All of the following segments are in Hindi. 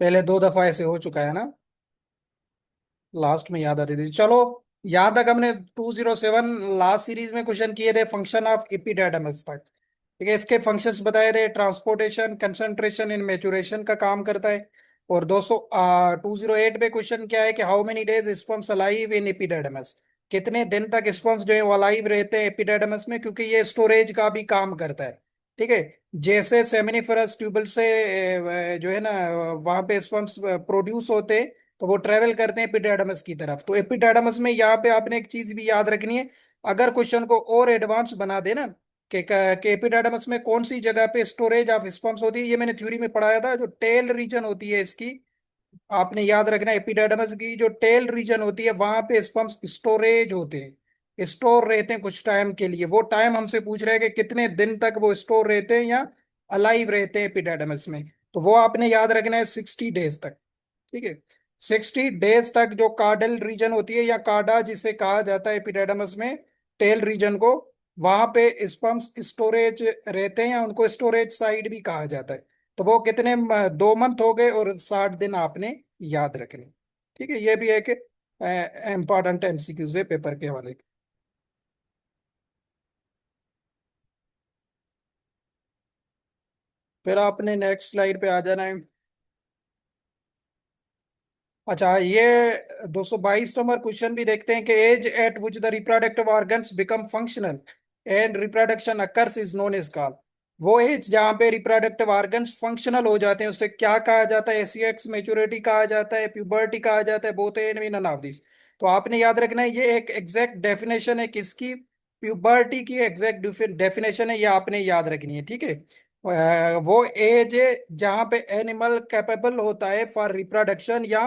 पहले 2 दफा ऐसे हो चुका है ना। लास्ट में याद आती थी। चलो, यहाँ तक हमने 207 लास्ट सीरीज में क्वेश्चन किए थे फंक्शन ऑफ एपिडाइडमस तक। ठीक है, इसके फंक्शंस बताए थे, ट्रांसपोर्टेशन, कंसंट्रेशन इन मेचुरेशन का काम करता है। और 208 पे क्वेश्चन क्या है कि how many days sperms alive in epididymis, कितने दिन तक स्पर्म्स जो है वो अलाइव रहते हैं एपिडाइडमस में, क्योंकि ये स्टोरेज का भी काम करता है। ठीक है, जैसे सेमिनिफरस ट्यूबल से जो है ना वहां पे स्पर्म्स प्रोड्यूस होते हैं, तो वो ट्रेवल करते हैं एपिडाइडमस की तरफ। तो एपिडाइडमस में यहाँ पे आपने एक चीज भी याद रखनी है, अगर क्वेश्चन को और एडवांस बना देना कि एपिडाइडमस में कौन सी जगह पे स्टोरेज ऑफ स्पर्म्स होती है, ये मैंने थ्योरी में पढ़ाया था। जो टेल रीजन होती है इसकी, आपने याद रखना एपिडाइडमस की जो टेल रीजन होती है वहां पे स्पर्म्स स्टोरेज होते हैं, स्टोर रहते हैं कुछ टाइम के लिए। वो टाइम हमसे पूछ रहे हैं कि कितने दिन तक वो स्टोर रहते हैं या अलाइव रहते हैं एपिडाइडमस में। तो वो आपने याद रखना है 60 डेज तक। ठीक है, 60 डेज तक जो कार्डल रीजन होती है या कार्डा जिसे कहा जाता है एपिडाइडमस में, टेल रीजन को, वहां पे स्पर्म्स स्टोरेज रहते हैं या उनको स्टोरेज साइड भी कहा जाता है। तो वो कितने 2 मंथ हो गए और 60 दिन आपने याद रखने। ठीक है, ये भी एक इम्पॉर्टेंट एमसीक्यू है पेपर के हवाले। फिर आपने नेक्स्ट स्लाइड पे आ जाना है। अच्छा, ये 222 नंबर क्वेश्चन भी देखते हैं कि age at which the reproductive organs become functional and reproduction occurs is known as call. वो एज जहाँ पे रिप्रोडक्टिव ऑर्गन्स फंक्शनल हो जाते हैं उसे क्या कहा जाता है? एसीएक्स मेच्योरिटी कहा जाता है, प्यूबर्टी कहा जाता है, both and none of this. तो आपने याद रखना है, ये एक एग्जैक्ट डेफिनेशन है किसकी? प्यूबर्टी की एग्जैक्ट डेफिनेशन है, ये आपने याद रखनी है। ठीक है, वो एज है जहाँ पे एनिमल कैपेबल होता है फॉर रिप्रोडक्शन, या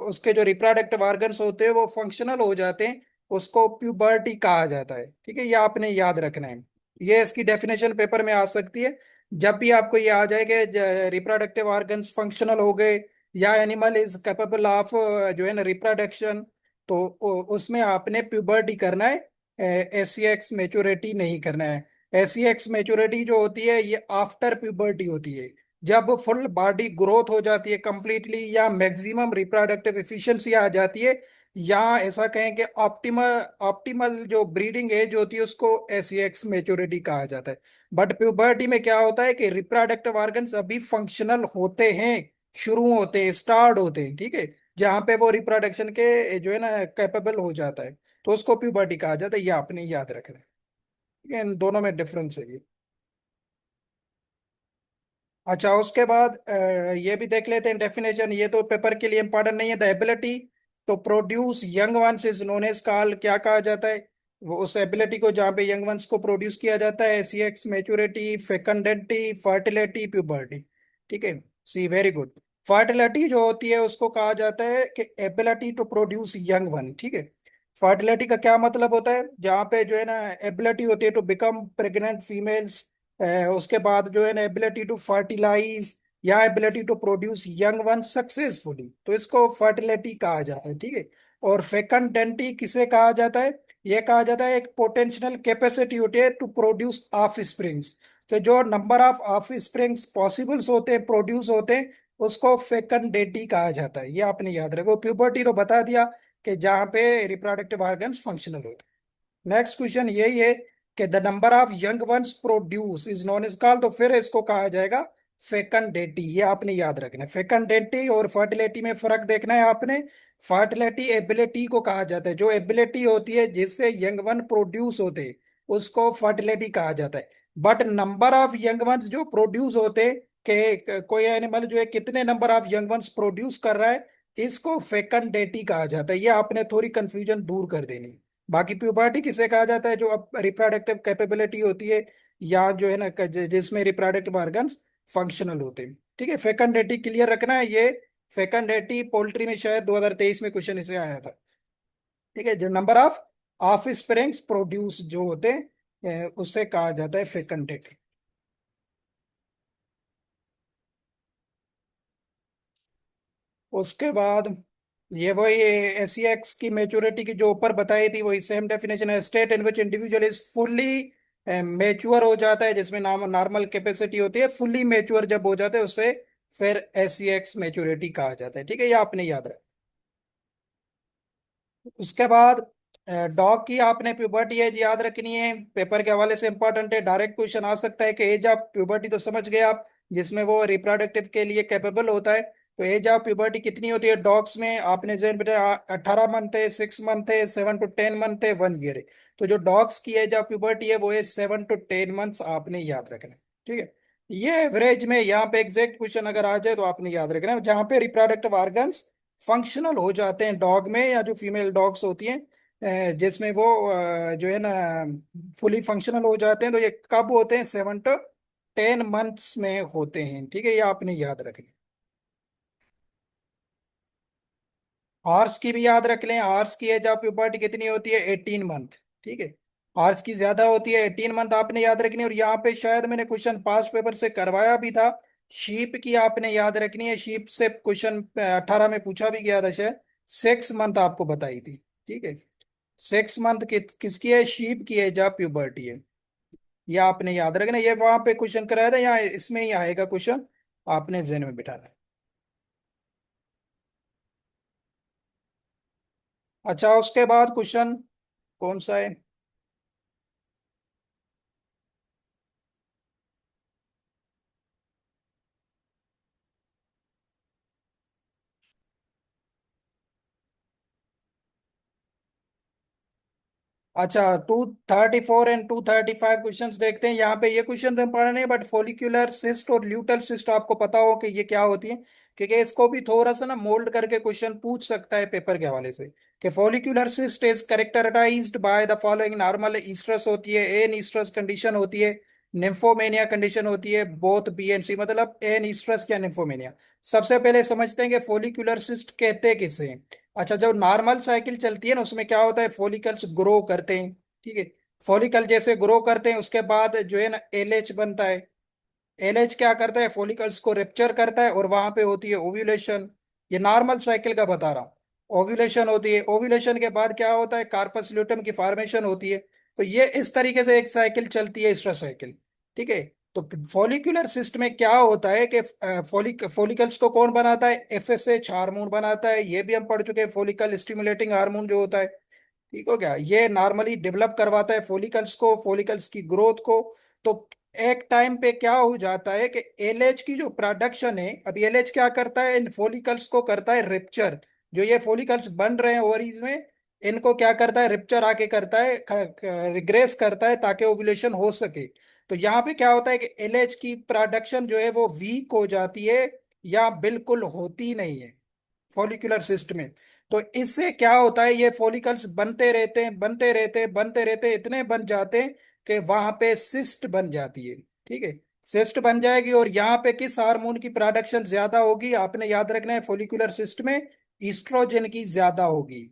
उसके जो रिप्रोडक्टिव ऑर्गन्स होते हैं वो फंक्शनल हो जाते हैं, उसको प्यूबर्टी कहा जाता है। ठीक है, ये आपने याद रखना है। ये इसकी डेफिनेशन पेपर में आ सकती है। जब भी आपको ये आ जाए कि रिप्रोडक्टिव ऑर्गन्स फंक्शनल हो गए या एनिमल इज कैपेबल ऑफ जो है ना रिप्रोडक्शन, तो उसमें आपने प्यूबर्टी करना है, एस मेच्योरिटी नहीं करना है। एस मेच्योरिटी जो होती है ये आफ्टर प्यूबर्टी होती है, जब फुल बॉडी ग्रोथ हो जाती है कंप्लीटली, या मैक्सिमम रिप्रोडक्टिव एफिशिएंसी आ जाती है, या ऐसा कहें कि ऑप्टिमल ऑप्टिमल जो ब्रीडिंग एज होती है उसको एस मेच्योरिटी कहा जाता है। बट प्यूबर्टी में क्या होता है कि रिप्रोडक्टिव ऑर्गन्स अभी फंक्शनल होते हैं, शुरू होते हैं, स्टार्ट होते हैं। ठीक है, जहाँ पे वो रिप्रोडक्शन के जो है ना कैपेबल हो जाता है, तो उसको प्यूबर्टी कहा जाता है। ये आपने याद रखना है। ठीक है, इन दोनों में डिफरेंस है ये। अच्छा, उसके बाद ये भी देख लेते हैं डेफिनेशन, ये तो पेपर के लिए इंपॉर्टेंट नहीं है। The ability to produce young ones is known as called, क्या कहा जाता है? वो उस एबिलिटी को जहाँ पे यंग वंस को प्रोड्यूस किया जाता है, एसीएक्स मैच्योरिटी, फेकंडेंटी, फर्टिलिटी, प्यूबर्टी। ठीक है, सी वेरी गुड। फर्टिलिटी जो होती है उसको कहा जाता है कि ability to produce young one. ठीक है, फर्टिलिटी का क्या मतलब होता है? जहाँ पे जो है ना एबिलिटी होती है टू बिकम प्रेग्नेंट फीमेल्स, उसके बाद जो है ना एबिलिटी टू फर्टिलाइज या ability to produce young one successfully, तो इसको फर्टिलिटी कहा जाता है। ठीक है, और फेकंडेंटी किसे कहा जाता है? ये कहा जाता है एक पोटेंशियल कैपेसिटी होती है टू प्रोड्यूस ऑफ स्प्रिंग्स, तो जो number of of springs possibles होते हैं, प्रोड्यूस होते हैं, उसको फेकंडेंटी कहा जाता है। ये आपने याद रखो। प्यूबर्टी तो बता दिया कि जहाँ पे रिप्रोडक्टिव ऑर्गन्स फंक्शनल होते हैं। नेक्स्ट क्वेश्चन यही है कि the number of young once produce is non is called, तो फिर इसको कहा जाएगा फेकंडेंटी। ये आपने याद रखना है। फेकंडेंटी और फर्टिलिटी में फर्क देखना है आपने। फर्टिलिटी एबिलिटी को कहा जाता है, जो एबिलिटी होती है जिससे यंग वन प्रोड्यूस होते हैं उसको फर्टिलिटी कहा जाता है। But number of young once जो प्रोड्यूस होते हैं, कि कोई एनिमल जो है कितने number of young once produce कर रहा है, इसको फेकंडेंटी कहा जाता है। ये आपने थोड़ी कंफ्यूजन दूर कर देनी। बाकी प्यूबर्टी किसे कहा जाता है? जो अब रिप्रोडक्टिव कैपेबिलिटी होती है, या जो है ना जिसमें रिप्रोडक्टिव ऑर्गन्स फंक्शनल होते हैं। ठीक है, फेकंडेटी क्लियर रखना है ये। फेकंडेटी पोल्ट्री में शायद 2023 में क्वेश्चन इसे आया था। ठीक है, जो number of of springs produce जो होते हैं उससे कहा जाता है फेकंडेटी। उसके बाद ये वही एसीएक्स की मेच्योरिटी की जो ऊपर बताई थी वही सेम डेफिनेशन है। State in which individual is fully mature हो जाता है, जिसमें नाम नॉर्मल कैपेसिटी होती है, फुल्ली मेच्योर जब हो जाता है उसे फिर SCX मैच्योरिटी कहा जाता है। ठीक है, ये आपने याद रखना। उसके बाद डॉग की आपने प्यूबर्टी एज याद रखनी है, पेपर के हवाले से इंपॉर्टेंट है, डायरेक्ट क्वेश्चन आ सकता है कि एज ऑफ प्यूबर्टी तो समझ गए आप, जिसमें वो रिप्रोडक्टिव के लिए कैपेबल होता है। तो एज ऑफ प्यूबर्टी कितनी होती है डॉग्स में, आपने जहन बेटा 18 मंथ है, 6 मंथ है, 7 to 10 मंथ है, 1 ईयर है। तो जो डॉग्स की एज ऑफ प्यूबर्टी है वो है 7 to 10 मंथ्स, आपने याद रखना है। ठीक है, ये एवरेज में, यहाँ पे एग्जैक्ट क्वेश्चन अगर आ जाए तो आपने याद रखना है, जहाँ पे रिप्रोडक्टिव ऑर्गन्स फंक्शनल हो जाते हैं डॉग में, या जो फीमेल डॉग्स होती हैं जिसमें वो जो है ना फुली फंक्शनल हो जाते हैं, तो ये कब होते हैं, 7 to 10 मंथ्स में होते हैं। ठीक है, ये आपने याद रखना। हॉर्स की भी याद रख लें, हॉर्स की एज ऑफ प्यूबर्टी कितनी होती है, 18 मंथ। ठीक है, हॉर्स की ज्यादा होती है, 18 मंथ आपने याद रखनी है। और यहाँ पे शायद मैंने क्वेश्चन पास पेपर से करवाया भी था, शीप की आपने याद रखनी है, शीप से क्वेश्चन 18 में पूछा भी गया था शायद, 6 मंथ आपको बताई थी। ठीक है, 6 मंथ किसकी है, शीप की एज ऑफ प्यूबर्टी है। ये आपने याद रखना, ये वहां पे क्वेश्चन कराया था, यहाँ इसमें ही आएगा क्वेश्चन, आपने जहन में बिठाना है। अच्छा, उसके बाद क्वेश्चन कौन सा है। अच्छा, 234 एंड 235 क्वेश्चंस देखते हैं। यहाँ पे ये क्वेश्चन तो पढ़ रहे हैं, बट फोलिकुलर सिस्ट और ल्यूटल सिस्ट आपको पता हो कि ये क्या होती है, क्योंकि इसको भी थोड़ा सा ना मोल्ड करके क्वेश्चन पूछ सकता है पेपर के हवाले से, कि follicular cyst is characterized by the following. Normal oestrus होती है, एन ईस्ट्रस कंडीशन होती है, निम्फोमेनिया कंडीशन होती है, बोथ बी एंड सी, मतलब एन ईस्ट्रस या निम्फोमेनिया। सबसे पहले समझते हैं कि फोलिकुलर सिस्ट कहते किसे हैं। अच्छा, जब नॉर्मल साइकिल चलती है ना, उसमें क्या होता है, फॉलिकल्स ग्रो करते हैं। ठीक है, फॉलिकल जैसे ग्रो करते हैं, उसके बाद जो है ना LH बनता है। LH क्या करता है, फॉलिकल्स को रेप्चर करता है, और वहां पे होती है ओव्यूलेशन। ये नॉर्मल साइकिल का बता रहा हूँ। ओव्यूलेशन होती है, ओव्यूलेशन के बाद क्या होता है, कार्पस ल्यूटम की फॉर्मेशन होती है। तो ये इस तरीके से एक साइकिल चलती है, स्ट्रेस साइकिल। ठीक है, तो फॉलिकुलर सिस्ट में क्या होता है कि फॉलिकल्स को कौन बनाता है, FSH हार्मोन बनाता है। ये भी हम पढ़ चुके हैं, फॉलिकल स्टिमुलेटिंग हार्मोन जो होता है। ठीक हो गया, ये नॉर्मली डेवलप करवाता है फॉलिकल्स को, फॉलिकल्स की ग्रोथ को। तो एक टाइम पे क्या हो जाता है कि LH की जो प्रोडक्शन है, अभी LH क्या करता है, इन फॉलिकल्स को करता है रिप्चर। जो ये फॉलिकल्स बन रहे हैं ओवरीज में, इनको क्या करता है, रिप्चर आके करता है, रिग्रेस करता है, ताकि ओव्यूलेशन हो सके। तो यहाँ पे क्या होता है कि LH की प्रोडक्शन जो है वो वीक हो जाती है, या बिल्कुल होती नहीं है फॉलिकुलर सिस्ट में। तो इससे क्या होता है, ये फॉलिकल्स बनते रहते हैं, बनते रहते हैं, बनते रहते हैं, इतने बन जाते हैं कि वहां पे सिस्ट बन जाती है। ठीक है, सिस्ट बन जाएगी, और यहाँ पे किस हार्मोन की प्रोडक्शन ज्यादा होगी, आपने याद रखना है, फॉलिकुलर सिस्ट में ईस्ट्रोजन की ज्यादा होगी।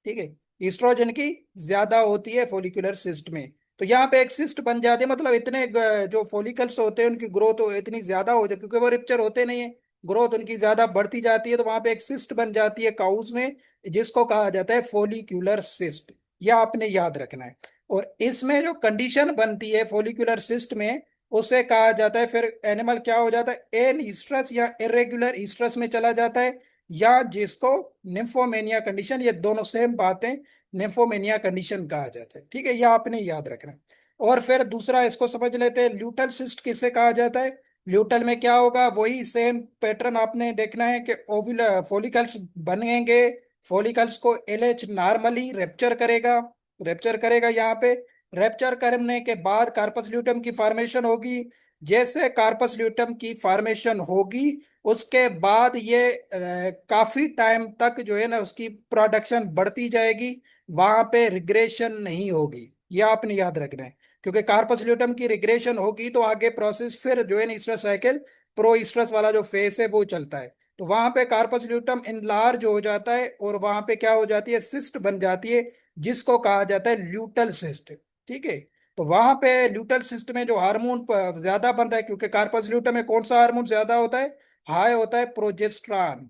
ठीक है, ईस्ट्रोजन की ज्यादा होती है फॉलिकुलर सिस्ट में। तो यहाँ पे एक सिस्ट बन जाती है, मतलब इतने जो फॉलिकल्स होते हैं उनकी ग्रोथ इतनी ज्यादा हो जाती है, क्योंकि वो रिप्चर होते नहीं है, ग्रोथ उनकी ज्यादा बढ़ती जाती है, तो वहां पे एक सिस्ट बन जाती है काउज में, जिसको कहा जाता है फॉलिक्यूलर सिस्ट। यह आपने याद रखना है। और इसमें जो कंडीशन बनती है फॉलिक्यूलर सिस्ट में, उसे कहा जाता है, फिर एनिमल क्या हो जाता है, एन ईस्ट्रस या इरेगुलर ईस्ट्रस में चला जाता है, या जिसको निम्फोमेनिया कंडीशन, ये दोनों सेम बातें, निम्फोमेनिया कंडीशन कहा जाता है। ठीक है, ये आपने याद रखना है। और फिर दूसरा इसको समझ लेते हैं, ल्यूटल सिस्ट किसे कहा जाता है। ल्यूटल में क्या होगा, वही सेम पैटर्न आपने देखना है कि ओविल फॉलिकल्स बनेंगे, फॉलिकल्स को LH नॉर्मली रेप्चर करेगा, रेप्चर करेगा यहाँ पे। रेप्चर करने के बाद कार्पस ल्यूटम की फॉर्मेशन होगी। जैसे कार्पस ल्यूटम की फॉर्मेशन होगी, उसके बाद ये काफी टाइम तक जो है ना उसकी प्रोडक्शन बढ़ती जाएगी, वहां पे रिग्रेशन नहीं होगी। ये आपने याद रखना है, क्योंकि कार्पस ल्यूटम की रिग्रेशन होगी तो आगे प्रोसेस फिर जो है ना स्ट्रेस साइकिल, प्रो स्ट्रेस वाला जो फेस है वो चलता है। तो वहां पे कार्पस ल्यूटम इनलार्ज हो जाता है, और वहां पे क्या हो जाती है, सिस्ट बन जाती है, जिसको कहा जाता है ल्यूटल सिस्ट। ठीक है, तो वहां पे ल्यूटल सिस्ट में जो हार्मोन ज्यादा बनता है, क्योंकि कार्पस ल्यूटम में कौन सा हार्मोन ज्यादा होता है, हाई होता है प्रोजेस्ट्रॉन।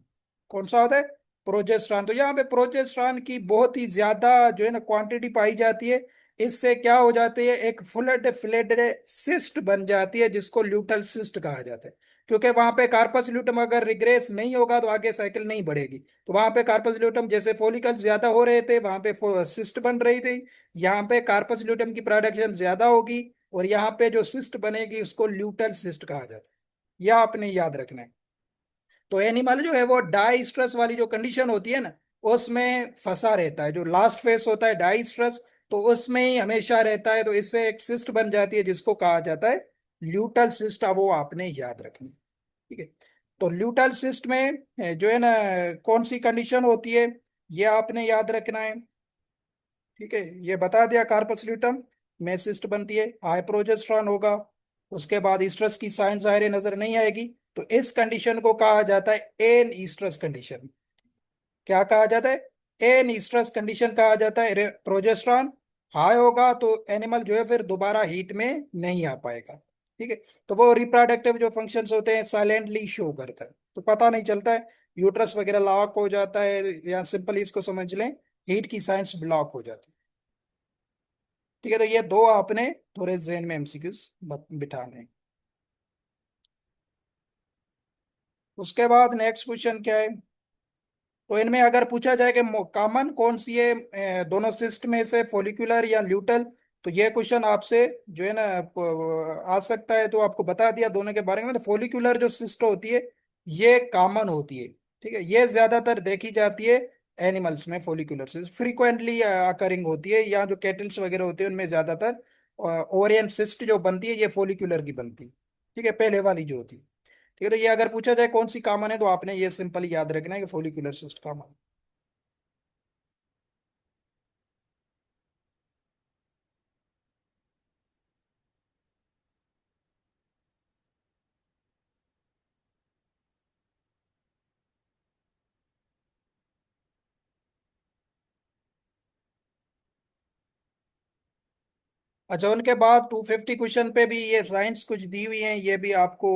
कौन सा होता है, प्रोजेस्ट्रॉन। तो यहाँ पे प्रोजेस्ट्रॉन की बहुत ही ज्यादा जो है ना क्वांटिटी पाई जाती है, इससे क्या हो जाती है, एक फुलड फिलेड सिस्ट बन जाती है जिसको ल्यूटल सिस्ट कहा जाता है। क्योंकि वहां पे कार्पस ल्यूटम अगर रिग्रेस नहीं होगा तो आगे साइकिल नहीं बढ़ेगी। तो वहां पे कार्पस ल्यूटम जैसे फॉलिकल्स ज्यादा हो रहे थे, वहां पे सिस्ट बन रही थी। यहाँ पे कार्पस ल्यूटम की प्रोडक्शन ज्यादा होगी, और यहाँ पे जो सिस्ट बनेगी उसको ल्यूटल सिस्ट कहा जाता है। यह आपने याद रखना है। तो एनिमल जो है वो डाई स्ट्रेस वाली जो कंडीशन होती है ना, उसमें फंसा रहता है। जो लास्ट फेस होता है डाई स्ट्रेस, तो उसमें ही हमेशा रहता है। तो इससे एक सिस्ट बन जाती है जिसको कहा जाता है ल्यूटल सिस्ट। अब वो आपने याद रखनी है। ठीक है। तो ल्यूटल सिस्ट में जो है ना, कौन सी कंडीशन होती है, ये आपने याद रखना है। ठीक है, ये बता दिया कार्पस ल्यूटम में सिस्ट बनती है, हाई प्रोजेस्टेरॉन होगा। उसके बाद ईस्ट्रस की साइन जाहिर नजर नहीं आएगी। तो इस कंडीशन को कहा जाता है एन ईस्ट्रस कंडीशन। क्या कहा जाता है? एन ईस्ट्रस कंडीशन कहा जाता है। प्रोजेस्टेरॉन हाई होगा तो एनिमल जो है फिर दोबारा हीट में नहीं आ पाएगा। ठीक है। तो वो रिप्रोडक्टिव जो फंक्शंस होते हैं साइलेंटली शो करता है, तो पता नहीं चलता है। यूट्रस वगैरह लॉक हो जाता है, या सिंपली इसको समझ लें, हीट की साइंस ब्लॉक हो जाती है। ठीक है। तो ये दो आपने थोड़े जेन में एमसीक्यूज बिठाने हैं। उसके बाद नेक्स्ट क्वेश्चन क्या है? तो इनमें अगर पूछा जाए कि कॉमन कौन सी है दोनों सिस्ट में से, फॉलिकुलर या ल्यूटल, तो ये क्वेश्चन आपसे जो है ना आ सकता है। तो आपको बता दिया दोनों के बारे में। तो फॉलिकुलर जो सिस्ट होती है ये कॉमन होती है। ठीक है, ये ज्यादातर देखी जाती है एनिमल्स में। फॉलिकुलर सिस्ट फ्रीक्वेंटली अकरिंग होती है, या जो कैटल्स वगैरह होते हैं उनमें ज्यादातर ओरियन सिस्ट जो बनती है ये फॉलिकुलर की बनती है। ठीक है, पहले वाली जो होती है। ठीक है, तो ये अगर पूछा जाए कौन सी कॉमन है, तो आपने ये सिंपली याद रखना है कि फोलिकुलर सिस्ट कॉमन। अच्छा, उनके बाद 250 क्वेश्चन पे भी ये साइंस कुछ दी हुई है, ये भी आपको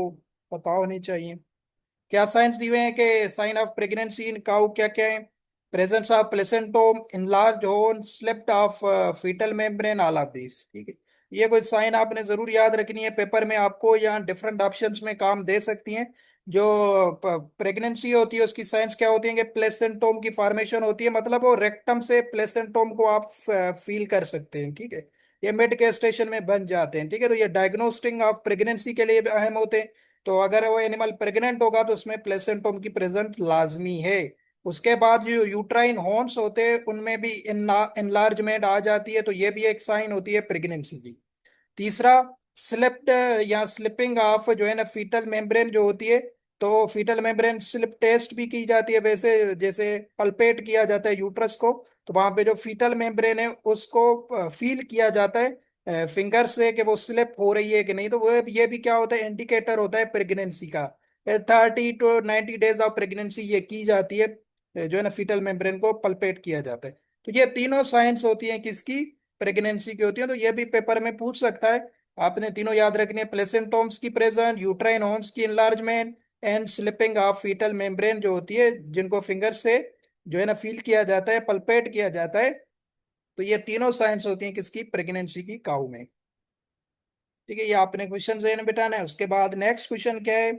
पता होनी चाहिए। क्या साइंस दी हुए हैं कि sign of pregnancy in cow क्या क्या है? Presence of placentome, enlarge horn, slipped of fetal membrane, all of this. ठीक है, ये कुछ साइन आपने जरूर याद रखनी है। पेपर में आपको यहाँ डिफरेंट ऑप्शंस में काम दे सकती हैं। जो प्रेगनेंसी होती है उसकी साइंस क्या होती है कि प्लेसेंटोम की फॉर्मेशन होती है, मतलब वो रेक्टम से प्लेसेंटोम को आप फील कर सकते हैं। ठीक है, ये मिड के स्टेशन में बन जाते हैं। ठीक है, तो ये डायग्नोस्टिंग ऑफ प्रेगनेंसी के लिए भी अहम होते हैं। तो अगर वो एनिमल प्रेग्नेंट होगा तो उसमें प्लेसेंटोम की प्रेजेंट लाजमी है। उसके बाद जो यूट्राइन हॉर्न्स होते हैं उनमें भी इनलार्जमेंट आ जाती है, तो ये भी एक साइन होती है प्रेगनेंसी की। तीसरा, स्लिप्ड या स्लिपिंग ऑफ जो है ना फीटल मेम्ब्रेन जो होती है, तो फीटल मेम्ब्रेन स्लिप टेस्ट भी की जाती है वैसे, जैसे पल्पेट किया जाता है यूट्रस को, तो वहां पे जो फीटल मेम्ब्रेन है उसको फील किया जाता है फिंगर से कि वो स्लिप हो रही है कि नहीं। तो वो ये भी क्या होता है, इंडिकेटर होता है प्रेगनेंसी का। 30 to 90 डेज ऑफ प्रेगनेंसी ये की जाती है, जो है ना फीटल मेम्ब्रेन को पल्पेट किया जाता है। तो ये तीनों साइंस होती हैं किसकी? प्रेगनेंसी की होती है। तो ये भी पेपर में पूछ सकता है। आपने तीनों याद रखने, प्लेसेंटोम्स की प्रेजेंट, यूट्राइन हॉर्न्स की enlargement, and slipping of fetal membrane जो होती है, जिनको फिंगर से जो है ना फील किया जाता है, पल्पेट किया जाता है। तो ये तीनों साइंस होती हैं किसकी? प्रेगनेंसी की, काऊ में। ठीक है, ये आपने क्वेश्चन जहन में बिठाना है। उसके बाद नेक्स्ट क्वेश्चन क्या है?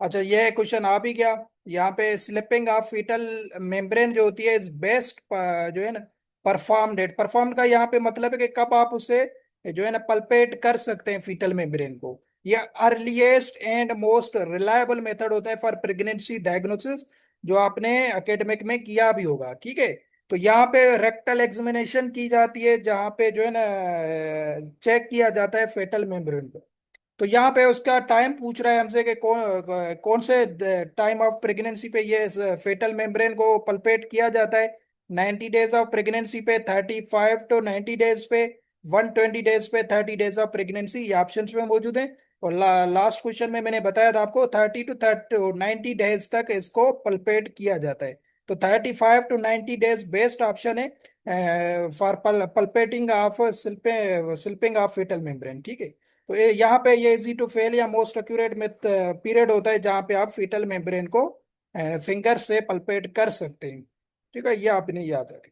अच्छा, ये क्वेश्चन आ भी गया। यहाँ पे स्लिपिंग ऑफ फीटल मेम्ब्रेन जो होती है इज बेस्ट जो है ना परफॉर्म्ड एट, परफॉर्म्ड का यहाँ पे मतलब है कि कब आप उसे जो है ना पल्पेट कर सकते हैं फीटल मेम्ब्रेन को। ये earliest and most reliable method होता है फॉर प्रेगनेंसी डायग्नोसिस, जो आपने एकेडमिक में किया भी होगा। ठीक है, तो यहाँ पे रेक्टल एग्जामिनेशन की जाती है, जहाँ पे जो है ना चेक किया जाता है फेटल मेम्ब्रेन को। तो यहाँ पे उसका टाइम पूछ रहा है हमसे कि कौन से टाइम ऑफ प्रेगनेंसी पे ये फेटल मेम्ब्रेन को पल्पेट किया जाता है। 90 डेज ऑफ प्रेगनेंसी पे, 35 to 90 डेज पे, 120 डेज पे, 30 डेज ऑफ प्रेगनेंसी, ये ऑप्शन में मौजूद है। और लास्ट क्वेश्चन में मैंने बताया था आपको 30 to 90 डेज तक इसको पल्पेट किया जाता है। तो 35 to 90 डेज बेस्ट ऑप्शन है for palpating of slipping of fetal membrane. ठीक है, तो यहाँ पे ये इजी टू फेल या मोस्ट एक्यूरेट में पीरियड होता है जहाँ पे आप फीटल मेम्ब्रेन को फिंगर से पल्पेट कर सकते हैं। ठीक है, ये आपने याद रखें।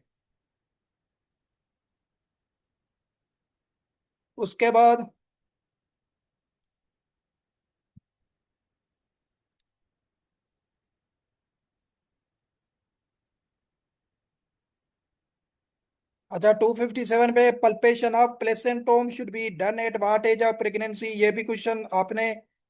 उसके बाद अच्छा, 257 पे palpation of placentome should be done at what age of pregnancy, ये भी क्वेश्चन आपने,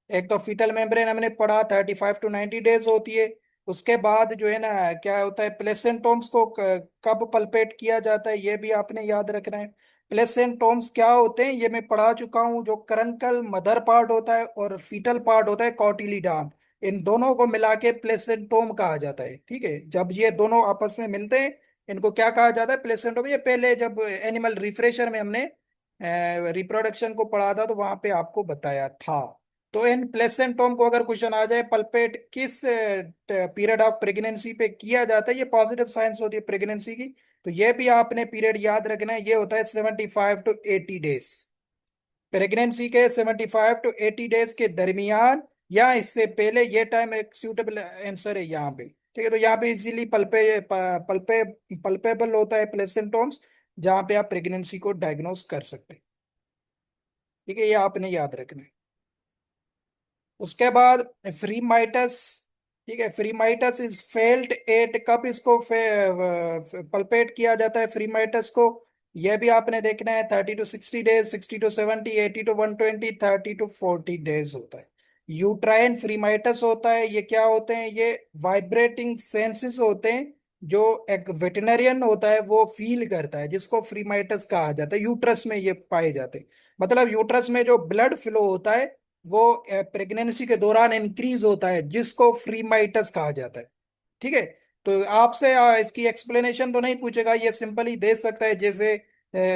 एक तो फीटल मेम्ब्रेन हमने पढ़ा 35 to 90 डेज होती है। उसके बाद जो है ना क्या होता है प्लेसेंटोम्स को कब पल्पेट किया जाता है, ये भी आपने याद रखना है। प्लेसेंटोम्स क्या होते हैं ये मैं पढ़ा चुका हूँ, जो करंकल मदर पार्ट होता है और फीटल पार्ट होता है कॉटिलीडान, इन दोनों को मिला के प्लेसेंटोम कहा जाता है। ठीक है, जब ये दोनों आपस में मिलते हैं इनको क्या कहा जाता है, प्लेसेंटोम। ये पहले जब एनिमल रिफ्रेशर में हमने रिप्रोडक्शन को पढ़ा था तो वहां पे आपको बताया था। तो इन प्लेसेंटोम को अगर क्वेश्चन आ जाए पल्पेट किस पीरियड ऑफ प्रेगनेंसी पे किया जाता है, ये पॉजिटिव साइंस होती है प्रेगनेंसी की, तो ये भी आपने पीरियड याद रखना है, ये होता है 75 to 80 डेज। प्रेगनेंसी के 75 to 80 डेज के दरमियान या इससे पहले ये टाइम एक सूटेबल आंसर है यहाँ पे। ठीक है, तो यहाँ पे इजीली पल्पेबल होता है प्लेसेंटोम्स, जहाँ पे आप प्रेगनेंसी को डायग्नोस कर सकते हैं। ठीक है, ये आपने याद रखना है। उसके बाद फ्री माइटस। ठीक है, free mites is felt at, कब इसको पल्पेट किया जाता है फ्री माइटस को, यह भी आपने देखना है। 30 to 60 days, 60 to 70, 80 to 120, 30 to 40 days होता है। यूट्राइन फ्रीमाइटस होता है, ये क्या होते हैं, ये वाइब्रेटिंग सेंसेस होते हैं जो एक वेटनरियन होता है वो फील करता है, जिसको फ्रीमाइटस कहा जाता है। यूट्रस में ये पाए जाते हैं, मतलब यूट्रस में जो ब्लड फ्लो होता है वो प्रेगनेंसी के दौरान इंक्रीज होता है, जिसको फ्रीमाइटस कहा जाता है। ठीक है, तो आपसे इसकी एक्सप्लेनेशन तो नहीं पूछेगा, ये सिंपल ही दे सकता है, जैसे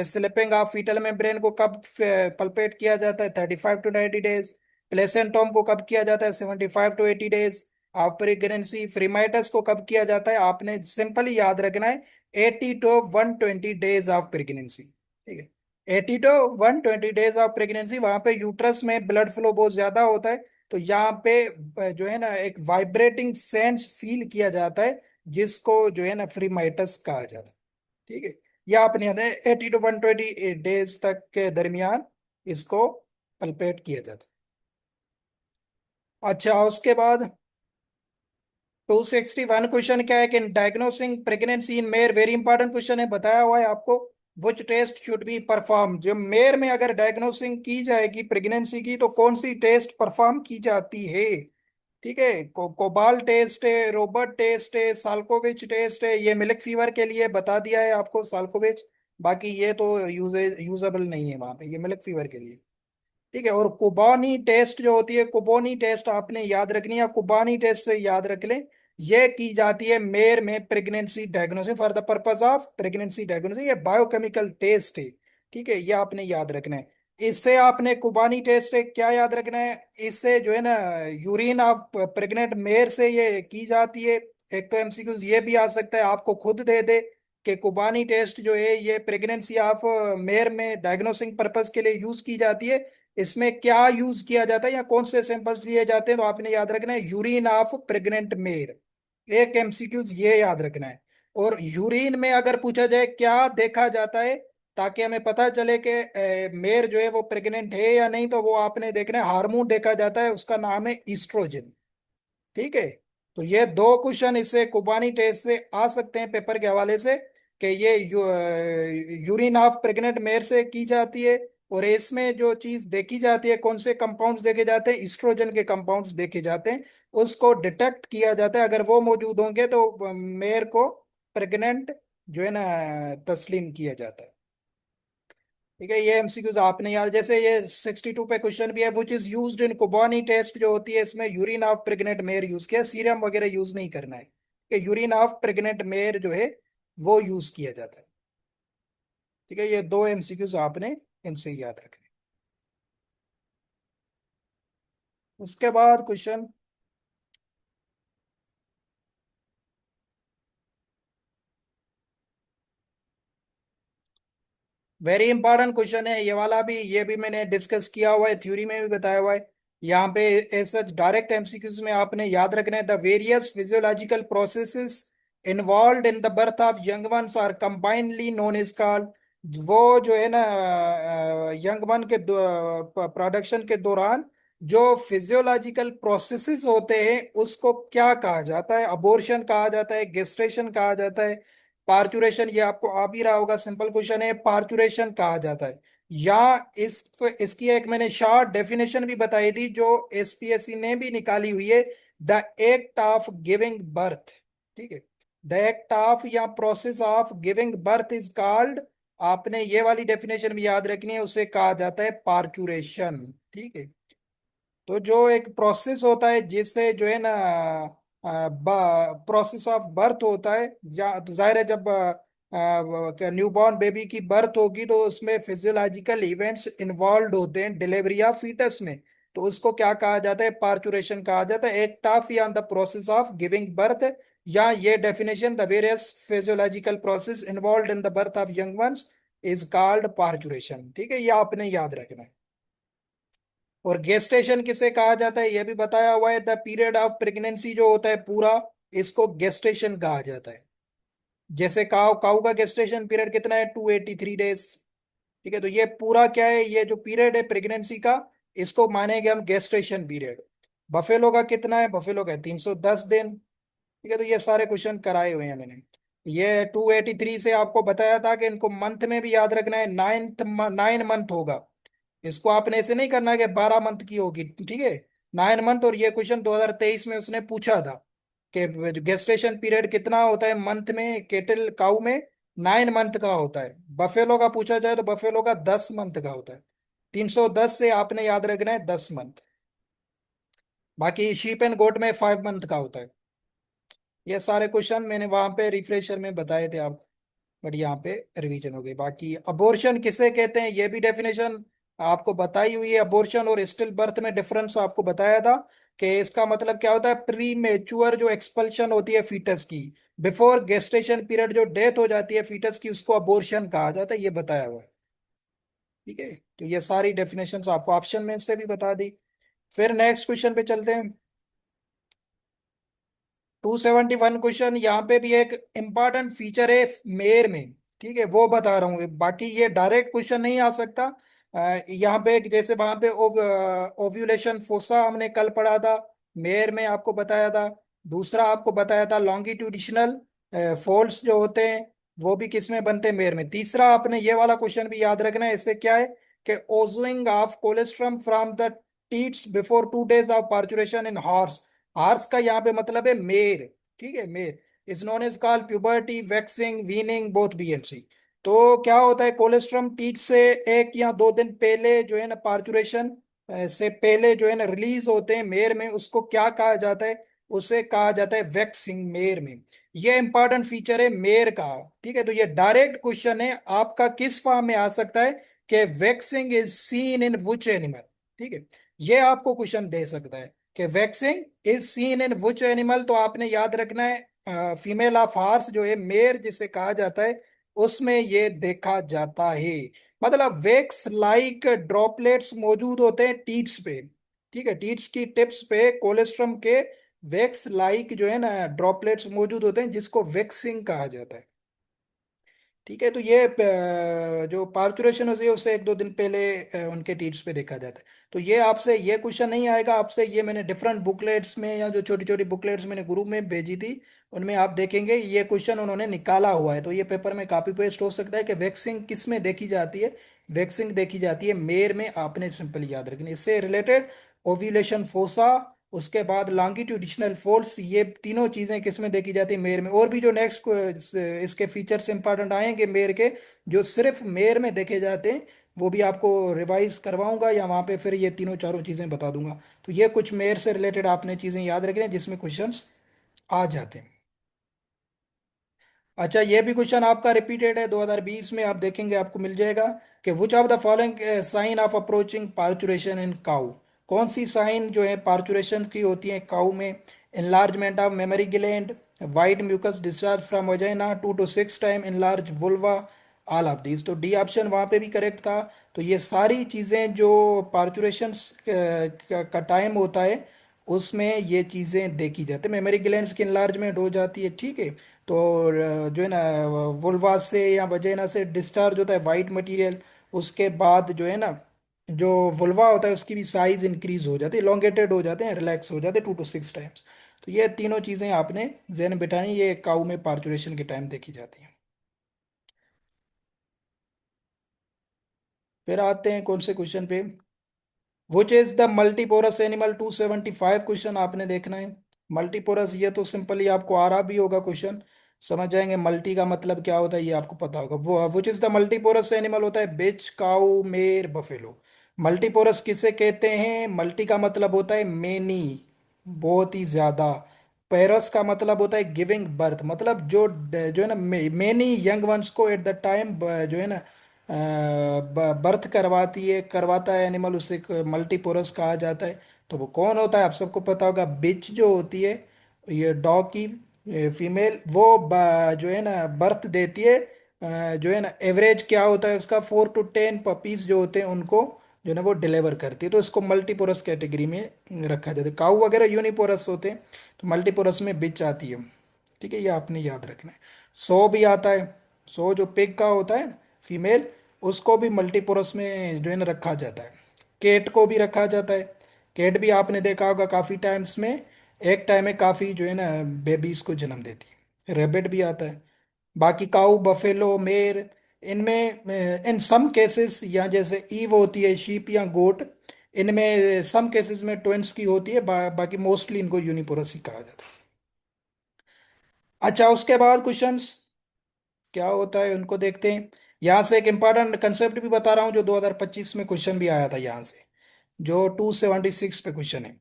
स्लिपिंग ऑफ फीटल मेम्ब्रेन को कब पल्पेट किया जाता है, 35 to 90 डेज। प्लेसेंटोम को कब किया जाता है, 75 to 80 डेज ऑफ प्रेगनेंसी। फ्रीमाइटस को कब किया जाता है, आपने सिंपली याद रखना है 80 to 120 डेज ऑफ प्रेगनेंसी। ठीक है, 80 to 120 डेज ऑफ प्रेगनेंसी, वहां पे यूट्रस में ब्लड फ्लो बहुत ज्यादा होता है, तो यहाँ पे जो है ना एक वाइब्रेटिंग सेंस फील किया जाता है, जिसको जो है ना फ्रीमाइटस कहा जाता है। ठीक है, यह आपने याद है 80 to 120 डेज तक के दरमियान इसको पल्पेट किया जाता है। अच्छा, उसके बाद 261 क्वेश्चन क्या है कि diagnosing pregnancy in mare, very important question है, बताया हुआ है आपको। Which test should be perform, जो मेयर में अगर डायग्नोसिंग की जाएगी प्रेगनेंसी की तो कौन सी टेस्ट परफॉर्म की जाती है। ठीक है, कोबाल टेस्ट है, रोबर्ट टेस्ट है, साल्कोविच टेस्ट है, ये मिल्क फीवर के लिए बता दिया है आपको साल्कोविच, बाकी ये तो यूजेबल नहीं है वहां पे, ये मिल्क फीवर के लिए। ठीक है, और कुबानी टेस्ट जो होती है, कुबोनी टेस्ट आपने याद रखनी है, कुबानी टेस्ट से याद रख लें, ये की जाती है मेयर में pregnancy diagnosis, for the purpose of pregnancy diagnosis, ये बायोकेमिकल टेस्ट है। ठीक है, ये आपने याद रखना है। इससे आपने कुबानी टेस्ट है क्या याद रखना है, इससे जो है ना यूरिन ऑफ प्रेग्नेंट मेयर से ये की जाती है। एक तो एमसीक्यूज ये भी आ सकता है आपको खुद दे दे कि कुबानी टेस्ट जो है ये प्रेगनेंसी ऑफ मेयर में डायग्नोसिंग पर्पज के लिए यूज की जाती है। इसमें क्या यूज किया जाता है या कौन से सैंपल्स लिए जाते हैं, तो आपने याद रखना है यूरिन ऑफ प्रेग्नेंट मेल, एक एमसीक्यूज ये याद रखना है। और यूरिन में अगर पूछा जाए क्या देखा जाता है, ताकि हमें पता चले कि मेयर जो है वो प्रेग्नेंट है या नहीं, तो वो आपने देखना है हार्मोन देखा जाता है, उसका नाम है ईस्ट्रोजन। ठीक है, तो ये दो क्वेश्चन इससे कुबानी टेस्ट से आ सकते हैं पेपर के हवाले से, कि ये यूरिन ऑफ प्रेग्नेंट मेयर से की जाती है, और इसमें जो चीज देखी जाती है, कौन से कंपाउंड्स देखे जाते हैं, ईस्ट्रोजन के कंपाउंड्स देखे जाते हैं, उसको डिटेक्ट किया जाता है, अगर वो मौजूद होंगे तो मेयर को प्रेग्नेंट जो है ना तस्लीम किया जाता है। ठीक है, ये एमसीक्यूज आपने याद, जैसे ये 62 पे क्वेश्चन भी है, which is used in Cuboni test जो होती है, इसमें urine of pregnant mare use किया, सीरम वगैरह यूज नहीं करना है, कि यूरिन ऑफ प्रेग्नेंट मेयर जो है वो यूज किया जाता है। ठीक है, ये दो एमसीक्यूज आपने इनसे याद रखने। उसके बाद क्वेश्चन वेरी इंपॉर्टेंट क्वेश्चन है ये वाला भी, ये भी मैंने डिस्कस किया हुआ है, थ्योरी में भी बताया हुआ है। यहाँ पे ऐसा डायरेक्ट एमसीक्यूज में आपने याद रखना है, the various physiological processes involve in the birth of young ones are combinely known is called, वो जो है ना यंग वन के प्रोडक्शन के दौरान जो फिजियोलॉजिकल प्रोसेसेस होते हैं उसको क्या कहा जाता है? अबॉर्शन कहा जाता है, गेस्ट्रेशन कहा जाता है, पार्चुरेशन, ये आपको आ भी रहा होगा, सिंपल क्वेश्चन है, पार्चुरेशन कहा जाता है। या इसकी एक मैंने शॉर्ट डेफिनेशन भी बताई थी जो एसपीएससी ने भी निकाली हुई है, the act of giving birth. ठीक है, द एक्ट ऑफ या process of giving birth is called, आपने ये वाली डेफिनेशन भी याद रखनी है, उसे कहा जाता है पार्चुरेशन। ठीक है, तो जो एक प्रोसेस होता है जिससे जो है ना प्रोसेस ऑफ बर्थ होता है, या तो जाहिर है जब न्यूबॉर्न बेबी की बर्थ होगी तो उसमें फिजियोलॉजिकल इवेंट्स इन्वॉल्व होते हैं डिलीवरी ऑफ फीटस में, तो उसको क्या कहा जाता है? पार्चुरेशन कहा जाता है, एक्ट ऑफ या the process of giving birth. या ये definition, the various physiological process involve in the birth of young ones is called parturition. ठीक है, ये आपने याद रखना है। और गेस्टेशन किसे कहा जाता है ये भी बताया हुआ है, द पीरियड ऑफ प्रेगनेंसी जो होता है पूरा, इसको गेस्टेशन कहा जाता है। जैसे काऊ काऊ का गेस्टेशन पीरियड कितना है? 283 डेज। ठीक है, तो ये पूरा क्या है, ये जो पीरियड है प्रेगनेंसी का, इसको मानेंगे हम गेस्टेशन पीरियड। बफेलो का कितना है? बफेलो का 310 दिन। ठीक है, तो ये सारे क्वेश्चन कराए हुए हैं मैंने। ये 283 से आपको बताया था कि इनको मंथ में भी याद रखना है, 9 मंथ होगा। इसको आपने ऐसे नहीं करना कि 12 मंथ की होगी। ठीक है, 9 मंथ। और ये क्वेश्चन 2023 में उसने पूछा था कि गेस्टेशन पीरियड कितना होता है मंथ में, केटल काऊ में 9 मंथ का होता है। बफेलो का पूछा जाए तो बफेलो का 10 मंथ का होता है। 310 से आपने याद रखना है 10 मंथ। बाकी शीप एंड गोट में 5 मंथ का होता है। ये सारे क्वेश्चन मैंने वहां पे रिफ्रेशर में बताए थे आपको, बट यहाँ पे रिवीजन हो गई। बाकी अबॉर्शन किसे कहते हैं ये भी डेफिनेशन आपको बताई हुई है। अबॉर्शन और स्टिल बर्थ में डिफरेंस आपको बताया था कि इसका मतलब क्या होता है, प्री मेच्योर जो एक्सपल्शन होती है फीटस की, बिफोर गेस्टेशन पीरियड जो डेथ हो जाती है फीटस की, उसको अबॉर्शन कहा जाता है, ये बताया हुआ है। ठीक है, तो ये सारी डेफिनेशन आपको ऑप्शन में से भी बता दी। फिर नेक्स्ट क्वेश्चन पे चलते हैं। 271 क्वेश्चन, यहाँ पे भी एक इंपॉर्टेंट फीचर है मेयर में। ठीक है, वो बता रहा हूँ, बाकी ये डायरेक्ट क्वेश्चन नहीं आ सकता। यहाँ पे जैसे वहां पे ओव्यूलेशन फोसा हमने कल पढ़ा था, मेयर में आपको बताया था। दूसरा आपको बताया था लॉन्गिट्यूडिशनल फोल्ड्स जो होते हैं वो भी किस में बनते हैं? मेयर में। तीसरा आपने ये वाला क्वेश्चन भी याद रखना है, इससे क्या है कि oozing of colostrum from the teats before 2 days of parturition in horse. Horse का यहाँ पे मतलब है मेर। ठीक है, mare is known as call puberty, waxing, weaning, both BMC. तो क्या होता है, कोलेस्ट्रम टीथ से 1 या 2 दिन पहले जो है ना पार्चुरेशन से पहले जो है ना रिलीज होते हैं मेर में, उसको क्या कहा जाता है? उसे कहा जाता है वैक्सिंग मेर में। ये इंपॉर्टेंट फीचर है मेर का। ठीक है, तो ये डायरेक्ट क्वेश्चन है आपका किस फॉर्म में आ सकता है कि waxing is seen in which animal. ठीक है, ये आपको क्वेश्चन दे सकता है कि waxing is seen in which animal. तो आपने याद रखना है फीमेल ऑफ हार्स जो है मेयर जिसे कहा जाता है, उसमें ये देखा जाता है। मतलब वेक्स लाइक ड्रॉपलेट्स मौजूद होते हैं टीट्स पे। ठीक है, टीट्स की टिप्स पे कोलेस्ट्रम के वेक्स लाइक जो है ना ड्रॉपलेट्स मौजूद होते हैं, जिसको वेक्सिंग कहा जाता है। ठीक है, तो ये जो पार्चुरेशन होती है उससे 1 2 दिन पहले उनके टीट्स पे देखा जाता है। तो ये आपसे ये क्वेश्चन नहीं आएगा आपसे, ये मैंने डिफरेंट बुकलेट्स में या जो छोटी छोटी बुकलेट्स मैंने ग्रुप में भेजी थी उनमें आप देखेंगे ये क्वेश्चन उन्होंने निकाला हुआ है। तो ये पेपर में कॉपी पेस्ट हो सकता है कि वैक्सिंग किस में देखी जाती है? वैक्सिंग देखी जाती है मेर में, आपने सिंपल याद रखनी। इससे रिलेटेड ओव्यूलेशन फोसा, उसके बाद लॉन्गिट्यूडिशनल फोल्ड्स, ये तीनों चीजें किसमें देखी जाती है? मेयर में। और भी जो नेक्स्ट इसके फीचर्स इंपॉर्टेंट आएंगे मेयर के, जो सिर्फ मेयर में देखे जाते हैं, वो भी आपको रिवाइज करवाऊंगा या वहां पे फिर ये तीनों चारों चीजें बता दूंगा। तो ये कुछ मेयर से रिलेटेड आपने चीजें याद रखनी है जिसमें क्वेश्चंस आ जाते हैं। अच्छा, ये भी क्वेश्चन आपका रिपीटेड है 2020 में, आप देखेंगे आपको मिल जाएगा कि which of the following sign of approaching parturition in cow. कौन सी साइन जो है पार्चुरेशन की होती है काउ में? enlargement of mammary gland, wide mucus discharge from vagina, 2 to 6 time enlarged vulva, all of these. तो डी ऑप्शन वहाँ पे भी करेक्ट था। तो ये सारी चीज़ें जो पार्चुरेशन का टाइम होता है उसमें ये चीज़ें देखी जाती है, मेमोरी ग्लैंड्स की enlargement हो जाती है। ठीक है, तो जो है ना वुल्वा से या वजेना से डिस्चार्ज होता है वाइट मटेरियल। उसके बाद जो है ना जो वुल्वा होता है उसकी भी साइज इंक्रीज हो जाती है, इलोंगेटेड हो जाते हैं, रिलैक्स हो जाते हैं 2 to 6 टाइम्स। तो ये तीनों चीजें आपने जहन बिठानी, ये काऊ में पार्चुरेशन के टाइम देखी जाती हैं। फिर आते हैं कौन से क्वेश्चन पे। Which is the multiparous animal, 275 question आपने देखना है। मल्टीपोरस ये तो सिंपली आपको आ रहा भी होगा क्वेश्चन, समझ जाएंगे मल्टी का मतलब क्या होता है ये आपको पता होगा। वो विच इज द मल्टीपोरस एनिमल होता है बिच, काऊ, मेर, बफेलो। मल्टीपोरस किसे कहते हैं? मल्टी का मतलब होता है मेनी, बहुत ही ज्यादा। पेरस का मतलब होता है गिविंग बर्थ, मतलब जो है ना मेनी यंग वंस को एट द टाइम जो है ना बर्थ करवाती है, करवाता है एनिमल, उसे मल्टीपोरस कहा जाता है। तो वो कौन होता है आप सबको पता होगा, बिच जो होती है, ये डॉग की फीमेल, वो जो है ना बर्थ देती है। जो है ना एवरेज क्या होता है उसका, 4 to 10 पपीज जो होते हैं उनको जो है ना वो डिलीवर करती है। तो इसको मल्टीपोरस कैटेगरी में रखा जाता है। काऊ वगैरह यूनिपोरस होते हैं, तो मल्टीपोरस में बिच आती है। ठीक है, ये आपने याद रखना है। सौ भी आता है, सौ जो पिग का होता है फीमेल, उसको भी मल्टीपोरस में जो है ना रखा जाता है। केट को भी रखा जाता है। केट भी आपने देखा होगा काफ़ी टाइम्स में, एक टाइम में काफ़ी जो है ना बेबीज को जन्म देती है। रेबिट भी आता है। बाकी काऊ, बफेलो, मेर, इनमें इन सम केसेस, या जैसे ईव होती है शीप या गोट, इनमें सम केसेस में ट्विंस की होती है, बाकी मोस्टली इनको यूनिपोरस ही कहा जाता है। अच्छा, उसके बाद क्वेश्चंस क्या होता है उनको देखते हैं। यहाँ से एक इंपॉर्टेंट कंसेप्ट भी बता रहा हूँ जो 2025 में क्वेश्चन भी आया था यहाँ से, जो 276 पे क्वेश्चन है।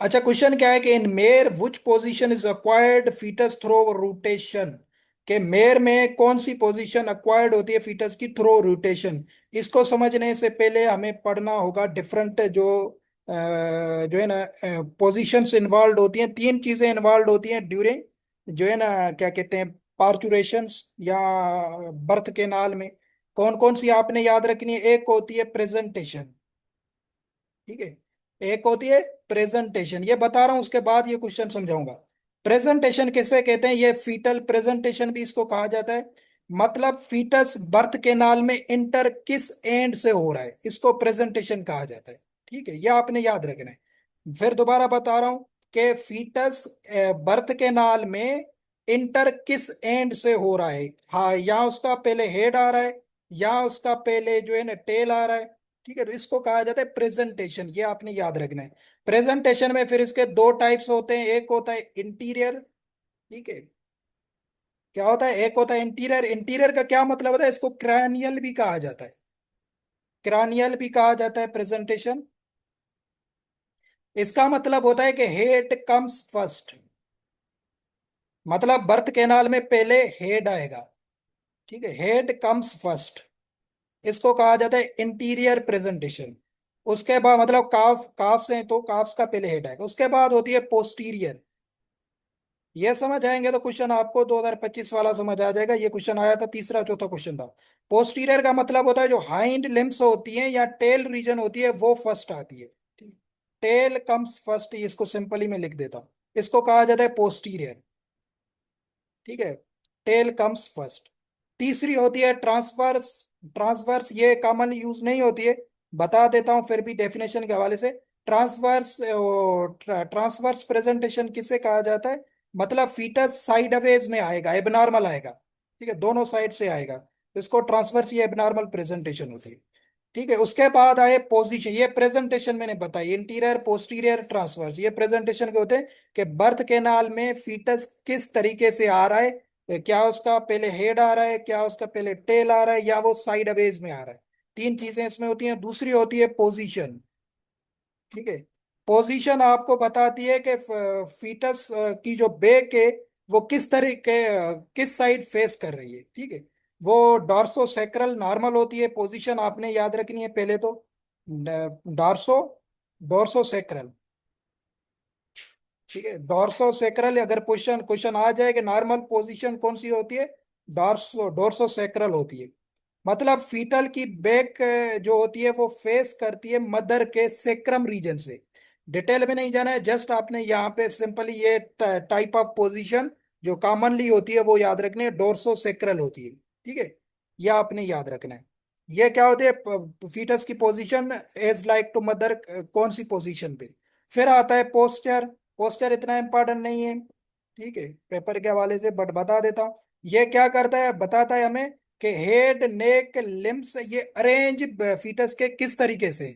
अच्छा, क्वेश्चन क्या है कि in mare which position is acquired foetus through rotation, के मेयर में कौन सी पोजीशन अक्वायर्ड होती है फीटस की थ्रो रोटेशन। इसको समझने से पहले हमें पढ़ना होगा डिफरेंट जो है ना पोजीशंस इन्वॉल्व होती हैं। तीन चीजें इन्वॉल्व होती हैं ड्यूरिंग जो है ना क्या कहते हैं पार्चुरेशंस या बर्थ के नाल में। कौन कौन सी आपने याद रखनी है? एक होती है प्रेजेंटेशन, ठीक है, एक होती है प्रेजेंटेशन, ये बता रहा हूं उसके बाद ये क्वेश्चन समझाऊंगा। प्रेजेंटेशन किसे कहते हैं? ये फीटल प्रेजेंटेशन भी इसको कहा जाता है। मतलब फीटस बर्थ केनाल में इंटर किस एंड से हो रहा है, इसको प्रेजेंटेशन कहा जाता है। ठीक है, ये आपने याद रखना है। फिर दोबारा बता रहा हूं कि फीटस बर्थ केनाल में इंटर किस एंड से हो रहा है। हाँ, या उसका पहले हेड आ रहा है, या उसका पहले जो है ना टेल आ रहा है। ठीक है, तो इसको कहा जाता है प्रेजेंटेशन, ये आपने याद रखना है। प्रेजेंटेशन में फिर इसके दो टाइप्स होते हैं, एक होता है इंटीरियर। ठीक है, क्या होता है? एक होता है इंटीरियर। इंटीरियर का क्या मतलब होता है? इसको क्रैनियल भी कहा जाता है, क्रैनियल भी कहा जाता है प्रेजेंटेशन। इसका मतलब होता है कि हेड कम्स फर्स्ट, मतलब बर्थ कैनाल में पहले हेड आएगा। ठीक है, हेड कम्स फर्स्ट, इसको कहा जाता है इंटीरियर प्रेजेंटेशन। उसके बाद मतलब काफ काफ से हैं, तो काफ्स का पहले हेड आएगा, उसके बाद होती है पोस्टीरियर। ये समझ आएंगे तो क्वेश्चन आपको 2025 वाला समझ आ जाएगा। ये क्वेश्चन आया था, तीसरा चौथा क्वेश्चन था। पोस्टीरियर का मतलब होता है जो हाइंड लिम्स होती हैं या टेल रीजन होती है वो फर्स्ट आती है। ठीक, टेल कम्स फर्स्ट, इसको सिंपली में लिख देता हूं, इसको कहा जाता है पोस्टीरियर। ठीक है, टेल कम्स फर्स्ट। तीसरी होती है ट्रांसवर्स। ट्रांसवर्स ये कॉमन यूज नहीं होती है, बता देता हूं फिर भी डेफिनेशन के हवाले से। ट्रांसवर्स ट्रांसवर्स प्रेजेंटेशन किसे कहा जाता है? मतलब फीटस साइडवेज में आएगा, एबनॉर्मल आएगा। ठीक है, दोनों साइड से आएगा, तो इसको ट्रांसवर्स या एबनॉर्मल प्रेजेंटेशन होती है। ठीक है, उसके बाद आए पोजीशन। ये प्रेजेंटेशन मैंने बताई, इंटीरियर, पोस्टीरियर, ट्रांसवर्स, ये प्रेजेंटेशन के होते हैं कि बर्थ कैनाल में फीटस किस तरीके से आ रहा है। क्या उसका पहले हेड आ रहा है, क्या उसका पहले टेल आ रहा है, या वो साइड अवेज में आ रहा है। तीन चीजें इसमें होती हैं। दूसरी होती है पोजीशन। ठीक है, पोजीशन आपको बताती है कि फीटस की जो बेक है वो किस तरीके किस साइड फेस कर रही है। ठीक है, वो डॉर्सो सेक्रल नॉर्मल होती है। पोजीशन आपने याद रखनी है पहले तो, डॉर्सो डॉर्सो सेक्रल। ठीक है, डॉर्सो सेक्रल, अगर क्वेश्चन क्वेश्चन आ जाए कि नॉर्मल पोजीशन कौन सी होती है, डॉर्सो डॉर्सो सेक्रल होती है। मतलब फीटल की बैक जो होती है वो फेस करती है मदर के सेक्रम रीजन से। डिटेल में नहीं जाना है, जस्ट आपने यहाँ पे सिंपली ये टाइप ऑफ पोजीशन जो कॉमनली होती है वो याद रखनी है, डोर्सोसेक्रल होती है। ठीक है, यह आपने याद रखना है। ये क्या होती है, फीटस की position as like to mother, कौन सी पोजीशन पे। फिर आता है पोस्चर। पोस्चर इतना इंपॉर्टेंट नहीं है, ठीक है, पेपर के हवाले से, बट बता देता हूँ। ये क्या करता है, बताता है हमें कि हेड नेक लिम्स ये अरेंज फीटस के किस तरीके से,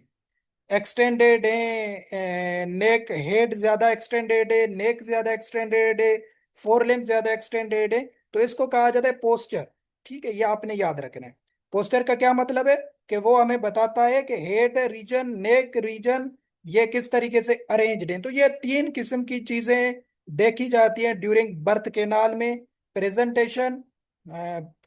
एक्सटेंडेड है नेक, हेड ज्यादा एक्सटेंडेड है, नेक ज्यादा एक्सटेंडेड है, फोर लिम्ब ज्यादा एक्सटेंडेड है, तो इसको कहा जाता है पोस्चर। ठीक है, ये आपने याद रखना है। पोस्चर का क्या मतलब है कि वो हमें बताता है कि हेड रीजन, नेक रीजन ये किस तरीके से अरेंज्ड है। तो ये तीन किस्म की चीजें देखी जाती हैं ड्यूरिंग बर्थ केनाल में। प्रेजेंटेशन,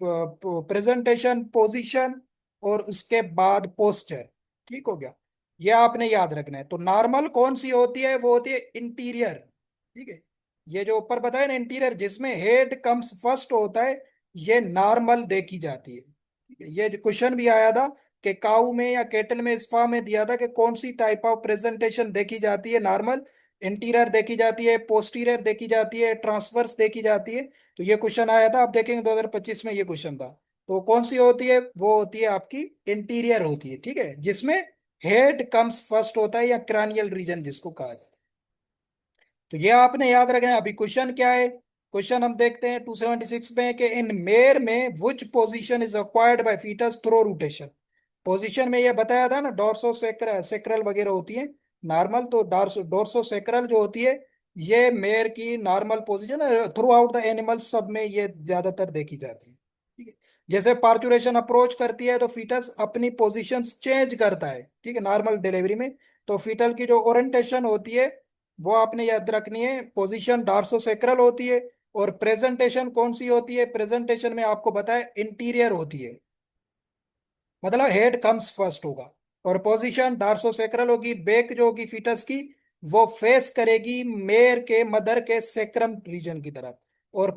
प्रेजेंटेशन, पोजीशन, और उसके बाद पोस्चर। ठीक हो गया, ये आपने याद रखना है। तो नॉर्मल कौन सी होती है, वो होती है इंटीरियर। ठीक है, ये जो ऊपर बताया ना इंटीरियर, जिसमें हेड कम्स फर्स्ट होता है, ये नॉर्मल देखी जाती है। ठीक है, ये क्वेश्चन भी आया था कि काऊ में या केटल में, इस फॉर्म में दिया था कि कौन सी टाइप ऑफ प्रेजेंटेशन देखी जाती है, नॉर्मल, इंटीरियर देखी जाती है, पोस्टीरियर देखी जाती है, ट्रांसवर्स देखी जाती है। तो ये क्वेश्चन आया था, आप देखेंगे 2025 में ये क्वेश्चन था। तो कौन सी होती है, वो होती है आपकी इंटीरियर होती है। ठीक है, जिसमें हेड कम्स फर्स्ट होता है, या क्रैनियल रीजन जिसको कहा जाता है। तो ये आपने याद रखना है। अभी क्वेश्चन क्या है, क्वेश्चन हम देखते हैं 276 में कि इन मेयर में which position is acquired by fetus through rotation. Position में ये बताया था ना, डोर्सो सेक्रल वगैरह होती है नॉर्मल, तो डोर्सो सेक्रल जो होती है, ये मेयर की नॉर्मल पोजीशन है। थ्रू आउट द एनिमल सब में ये ज्यादातर देखी जाती है। ठीक है, जैसे पार्चुरेशन अप्रोच करती है तो फीटस अपनी पोजीशंस चेंज करता है। ठीक है, नॉर्मल डिलीवरी में तो फीटल की जो ओरिएंटेशन होती है वो आपने याद रखनी है, पोजीशन डार्सोसेक्रल होती है। और प्रेजेंटेशन कौन सी होती है, प्रेजेंटेशन में आपको बताया इंटीरियर होती है, मतलब हेड कम्स फर्स्ट होगा। और पोजीशन डार्सोसेक्रल होगी, बेक जो होगी फीटस की, वो फेस करेगी मेयर के, मदर के सेक्रम रीजन की तरफ। और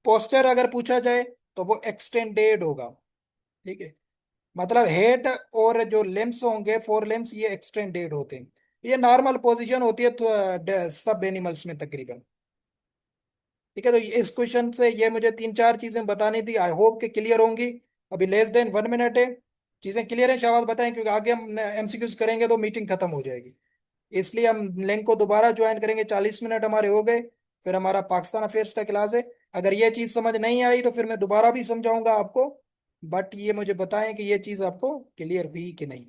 पोस्टर अगर पूछा जाए तो वो एक्सटेंडेड होगा। ठीक है, मतलब हेड और जो लिम्स होंगे, फोर लिम्स, ये एक्सटेंडेड होते हैं। ये नॉर्मल पोजीशन होती है तो सब एनिमल्स में तकरीबन। ठीक है, तो इस क्वेश्चन से ये मुझे तीन चार चीजें बतानी थी, आई होप कि क्लियर होंगी। अभी लेस देन 1 मिनट है, चीजें क्लियर है शाबाश बताएं, क्योंकि आगे हम एमसीक्यूज करेंगे तो मीटिंग खत्म हो जाएगी। इसलिए हम लिंक को दोबारा ज्वाइन करेंगे। 40 मिनट हमारे हो गए, फिर हमारा पाकिस्तान अफेयर्स का क्लास है। अगर ये चीज समझ नहीं आई तो फिर मैं दोबारा भी समझाऊंगा आपको, बट ये मुझे बताएं कि ये चीज आपको क्लियर हुई कि नहीं।